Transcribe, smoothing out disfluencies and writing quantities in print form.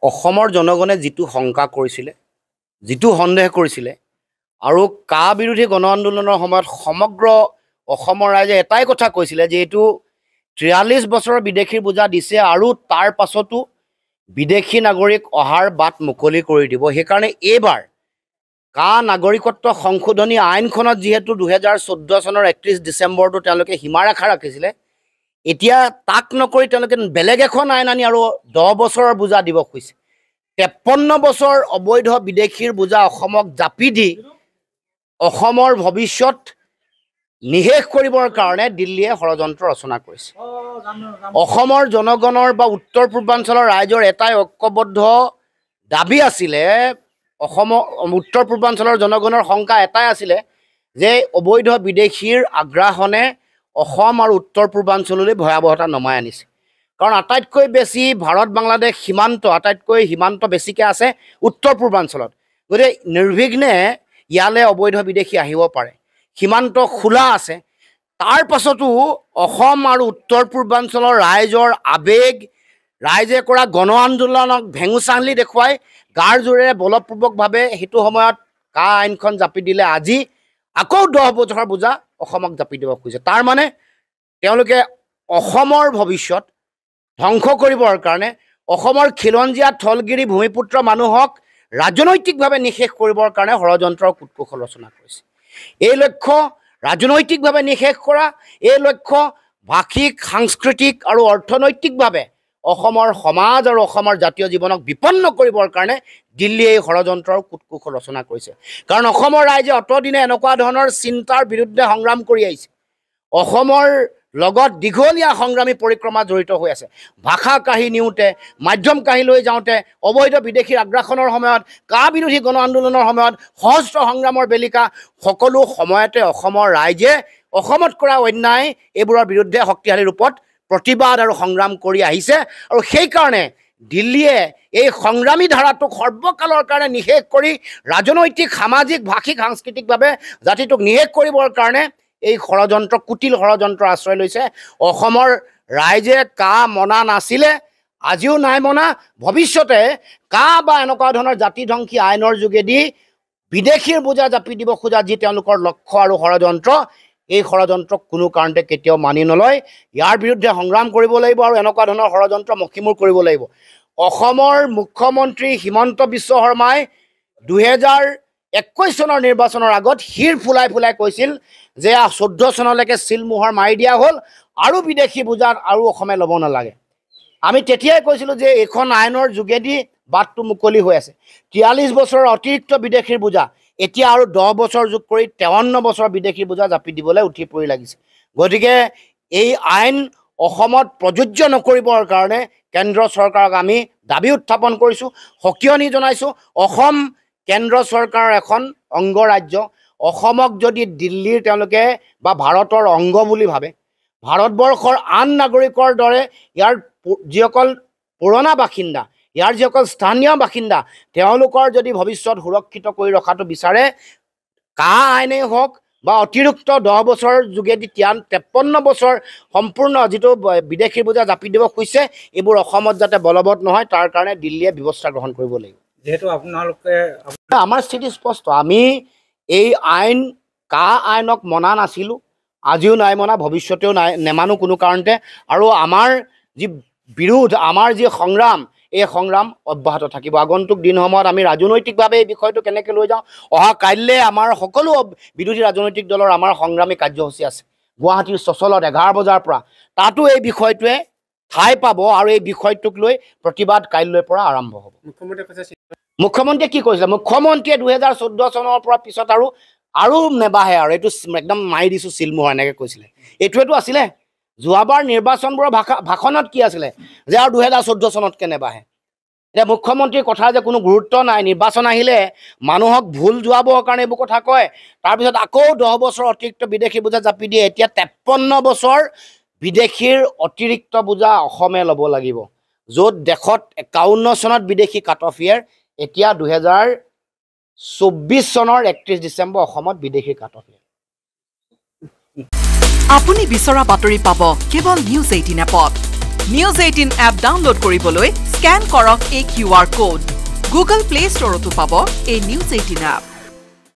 অসমৰ জনগণে যিটো শংকা কৰিছিলে, যিটো সন্দেহ কৰিছিলে আৰু কা বিৰোধী গণ আন্দোলনৰ সময়ত সমগ্ৰ অসমৰ ৰাইজে এটাই কথা কৈছিলে যে এইটো 43 বছৰৰ বিদেশীৰ বোজা দিছে আৰু তাৰ পাছতো বিদেশী নাগৰিক অহাৰ বাট মুকলি কৰি দিব। সেইকাৰণে এইবাৰ কা নাগৰিকত্ব সংশোধনী আইনখনত যিহেতু 2014 চনৰ 31 ডিচেম্বৰটো তেওঁলোকে সীমাৰেখা ৰাখিছিলে, এতিয়া তাক নকৰি তেওঁলোকে বেলেগ এখন আইন আনি আৰু 10 বছৰৰ বোজা দিব খুজিছে। 53 বছৰ অবৈধ বিদেশীৰ বোজা অসমক জাপি দি অসমৰ ভৱিষ্যত নিশেষ কৰিবৰ কাৰণে দিল্লীয়ে ষড়যন্ত্ৰ ৰচনা কৰিছে। অসমৰ জনগণৰ বা উত্তৰ পূৰ্বাঞ্চলৰ ৰাইজৰ এটাই ঐক্যবদ্ধ দাবী আছিলে, উত্তৰ পূৰ্বাঞ্চলৰ জনগণৰ শংকা এটাই আছিলে যে অবৈধ বিদেশীৰ আগ্ৰাসনে অসম আৰু উত্তৰ পূৰ্বাঞ্চললৈ ভয়াৱহতা নমাই আনিছে। কাৰণ আটাইতকৈ বেছি ভাৰত বাংলাদেশ আটাইতকৈ সীমান্ত বেছিকৈ আছে উত্তৰ পূৰ্বাঞ্চলত। গতিকে নিৰ্বিঘ্নে ইয়ালৈ অবৈধ বিদেশী আহিব পাৰে, সীমান্ত খোলা আছে। তাৰ পাছতো অসম আৰু উত্তৰ পূৰ্বাঞ্চলৰ ৰাইজৰ আৱেগ, ৰাইজে কৰা গণ আন্দোলনক ভেঙুচাংলি দেখুৱাই গাৰ জোৰেৰে বলপূৰ্বকভাৱে সেইটো সময়ত কা আইনখন জাপি দিলে আজি আকৌ 10 বছৰৰ বোজা অসমক জাপি দিব খুজিছে। তাৰ মানে তেওঁলোকে অসমৰ ভৱিষ্যত ধ্বংস কৰিবৰ কাৰণে, অসমৰ খিলঞ্জীয়া থলগিৰি ভূমিপুত্ৰ মানুহক ৰাজনৈতিকভাৱে নিশেষ কৰিবৰ কাৰণে ষড়যন্ত্ৰৰ কূটকৌশল ৰচনা কৰিছে। এই লক্ষ্য ৰাজনৈতিকভাৱে নিশেষ কৰা, এই লক্ষ্য ভাষিক, সাংস্কৃতিক আৰু অৰ্থনৈতিকভাৱে অসমৰ সমাজ আৰু অসমৰ জাতীয় জীৱনক বিপন্ন কৰিবৰ কাৰণে দিল্লীয়ে এই ষড়যন্ত্ৰৰ কূটকৌশল ৰচনা কৰিছে। কাৰণ অসমৰ ৰাইজে অতদিনে এনেকুৱা ধৰণৰ চিন্তাৰ বিৰুদ্ধে সংগ্ৰাম কৰি আহিছে। অসমৰ লগত দীঘলীয়া সংগ্ৰামী পৰিক্ৰমা জড়িত হৈ আছে। ভাষা কাঢ়ি নিওঁতে, মাধ্যম কাঢ়ি লৈ যাওঁতে, অবৈধ বিদেশীৰ আগ্ৰাসনৰ সময়ত, কা বিৰোধী গণ আন্দোলনৰ সময়ত, সহস্ৰ সংগ্ৰামৰ বেলিকা, সকলো সময়তে অসমৰ ৰাইজে অসমত কৰা অন্যায় এইবোৰৰ বিৰুদ্ধে শক্তিশালী ৰূপত প্ৰতিবাদ আৰু সংগ্ৰাম কৰি আহিছে। আৰু সেইকাৰণে দিল্লীয়ে এই সংগ্ৰামী ধাৰাটোক সৰ্বকালৰ কাৰণে নিশেষ কৰি ৰাজনৈতিক, সামাজিক, ভাষিক, সাংস্কৃতিকভাৱে জাতিটোক নিশেষ কৰিবৰ কাৰণে এই ষড়যন্ত্ৰ, কুটিল ষড়যন্ত্ৰ আশ্ৰয় লৈছে। অসমৰ ৰাইজে কা মনা নাছিলে, আজিও নাই মনা, ভৱিষ্যতে কা বা এনেকুৱা ধৰণৰ জাতিধ্বংসী আইনৰ যোগেদি বিদেশীৰ বোজা জাপি দিব খোজা যি তেওঁলোকৰ লক্ষ্য আৰু ষড়যন্ত্ৰ, এই ষড়যন্ত্ৰক কোনো কাৰণতে কেতিয়াও মানি নলয়। ইয়াৰ বিৰুদ্ধে সংগ্ৰাম কৰিব লাগিব আৰু এনেকুৱা ধৰণৰ ষড়যন্ত্ৰ মষিমূৰ কৰিব লাগিব। অসমৰ মুখ্যমন্ত্ৰী হিমন্ত বিশ্ব শৰ্মাই 2021 চনৰ নিৰ্বাচনৰ আগত শিৰ ফুলাই ফুলাই কৈছিল যে 14 চনলৈকে চিলমোহৰ মাৰি দিয়া হ'ল আৰু বিদেশী বোজা আৰু অসমে ল'ব নালাগে। আমি তেতিয়াই কৈছিলোঁ যে এইখন আইনৰ যোগেদি বাটটো মুকলি হৈ আছে। 43 বছৰৰ অতিৰিক্ত বিদেশীৰ বোজা এতিয়া আৰু 10 বছৰ যোগ কৰি 53 বছৰ বিদেশীৰ বোজা জাপি দিবলৈ উঠি পৰি লাগিছে। গতিকে এই আইন অসমত প্ৰযোজ্য নকৰিবৰ কাৰণে কেন্দ্ৰ চৰকাৰক আমি দাবী উত্থাপন কৰিছোঁ, সকিয়নি জনাইছোঁ। অসম কেন্দ্ৰ চৰকাৰৰ এখন অংগৰাজ্য। অসমক যদি দিল্লীৰ তেওঁলোকে বা ভাৰতৰ অংগ বুলি ভাবে, ভাৰতবৰ্ষৰ আন নাগৰিকৰ দৰে ইয়াৰ যিসকল পুৰণা বাসিন্দা, ইয়াৰ যিসকল স্থানীয় বাসিন্দা, তেওঁলোকৰ যদি ভৱিষ্যত সুৰক্ষিত কৰি ৰখাটো বিচাৰে, কা আইনেই হওক বা অতিৰিক্ত 10 বছৰৰ যোগেদি 53 বছৰ সম্পূৰ্ণ যিটো বিদেশীৰ বোজা জাপি দিব খুজিছে, এইবোৰ অসমত যাতে বলবৎ নহয় তাৰ কাৰণে দিল্লীয়ে ব্যৱস্থা গ্ৰহণ কৰিব লাগিব। যেহেতু আপোনালোকে, আমাৰ স্থিতি স্পষ্ট। আমি এই আইন, কা আইনক মনা নাছিলোঁ, আজিও নাই মনা, ভৱিষ্যতেও নেমানো কোনো কাৰণতে। আৰু আমাৰ যি বিৰোধ, আমাৰ যি সংগ্ৰাম, এই সংগ্ৰাম অব্যাহত থাকিব। আগন্তুক দিনসমূহত আমি ৰাজনৈতিকভাৱে এই বিষয়টো কেনেকৈ লৈ যাওঁ, অহা কাইলৈ আমাৰ সকলো বিৰোধী ৰাজনৈতিক দলৰ আমাৰ সংগ্ৰামী কাৰ্যসূচী আছে গুৱাহাটীৰ চচলত 11 বজাৰ পৰা। তাতো এই বিষয়টোৱে ঠাই পাব আৰু এই বিষয়টোক লৈ প্ৰতিবাদ কাইলৈৰ পৰা আৰম্ভ হ'ব। মুখ্যমন্ত্ৰীয়ে কি কৈছিলে? মুখ্যমন্ত্ৰীয়ে 2014 চনৰ পৰা পিছত আৰু নেবাহে, আৰু এইটো একদম মাৰি দিছোঁ চিলমোহৰ, এনেকৈ কৈছিলে। এইটোৱেতো আছিলে যোৱাবাৰ নিৰ্বাচনবোৰৰ ভাষণত কি আছিলে যে আৰু 2014 চনতকৈ নেবাহে। এতিয়া মুখ্যমন্ত্ৰীৰ কথা যে কোনো গুৰুত্ব নাই, নিৰ্বাচন আহিলে মানুহক ভুল যোৱাবৰ কাৰণে এইবোৰ কথা কয়, তাৰপিছত আকৌ 10 বছৰ অতিৰিক্ত বিদেশী বোজা জাপি দিয়ে। এতিয়া 53 বছৰ বিদেশীৰ অতিৰিক্ত বোজা অসমে ল'ব লাগিব, য'ত দেশত 51 চনত বিদেশী কাট অফ ইয়েৰ, এতিয়া 2024 চনৰ 31 ডিচেম্বৰ অসমত বিদেশী কাট অফ ইয়েৰ। আপুনি বিচৰা বাতৰি পাব কেৱল নিউজ 18 এপত। নিউজ 18 এপ ডাউনলোড কৰিবলৈ স্ক্যান কৰক এই QR code. Google Play Store তো পাব এই নিউজ 18 এপ।